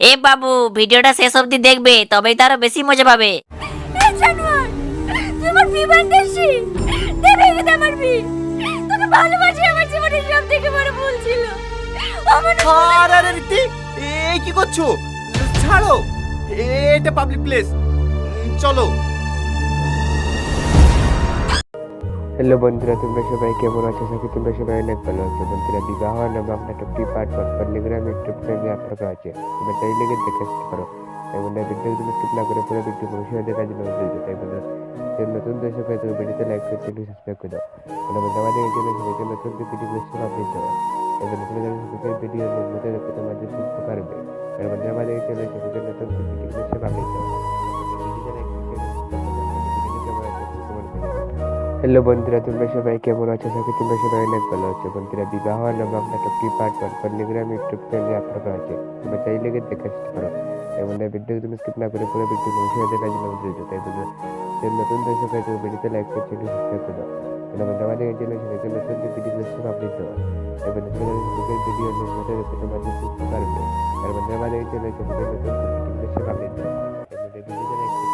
এ বাবু, ভিডিওটা শেষ অবধি দেখবে, তবেই তো আরো বেশি মজা পাবে। এই জানোয়ার, তুই আমার বিমানদেশি, তুই ভেঙে দে আমার বি। তোকে ভালোবাসি, আমার জীবনের সব থেকে বড় ভুল ছিল। আমার আরে আরে রীতি, এই কি করছো? ছাড়ো, এটা পাবলিক প্লেস। চলো। হ্যালো বন্ধুরা, তোমরা সবাই কেমন আছো? আশা তোমরা সবাই অনেক ভালো আছো। বন্ধুরা, বিবাহ নামক নাটকটি পার্ট 1 পল্লিগ্রাম ইউটিউব চ্যানেলে আপলোড করা আছে। তোমরা চাইলে গিয়ে দেখে আসতে পারো। এবং ভিডিও তুমি স্কিপ না করে পুরো ভিডিও ভবিষ্যতে দেখার জন্য অনুরোধ রইলো। তাই বন্ধুরা, যে নতুন দর্শক হয় তুমি ভিডিওতে লাইক করে চ্যানেলটি সাবস্ক্রাইব করে দাও। এবং আমাদের এই চ্যানেলে সবাইকে নতুন ভিডিওগুলো সব আপডেট দেওয়া। এবং তুমি যারা ফেসবুকের ভিডিও নিয়মিত দেখতে তোমাদের শিখতে পারবে। এবং আমাদের এই চ্যানেলে সবাইকে নতুন ভিডিওগুলো সব আপডেট দেওয়া। হ্যালো বন্ধুরা, তোমরা সবাই কেমন আছো? আশা তোমরা সবাই অনেক ভালো আছো। বন্ধুরা, বিবাহ নামক নাটকটি পার্ট 1 পল্লিগ্রাম ইউটিউব চ্যানেলে আপলোড করা আছে। তোমরা চাইলে গিয়ে দেখে আসতে পারো। এবং ভিডিও তুমি স্কিপ না করে পুরো ভিডিও ভবিষ্যতে দেখার জন্য অনুরোধ রইলো। তাই বন্ধুরা, যে নতুন দর্শক হয় তুমি ভিডিওতে লাইক করে চ্যানেলটি সাবস্ক্রাইব করে দাও। এবং আমাদের এই চ্যানেলে সবাইকে নতুন ভিডিওগুলো সব আপডেট দেওয়া। এবং তুমি যারা ফেসবুকের ভিডিও নিয়মিত দেখতে তোমাদের শিখতে পারবে। এবং আমাদের এই চ্যানেলে সবাইকে নতুন ভিডিওগুলো সব আপডেট দেওয়া। এবং ভিডিওতে লাইক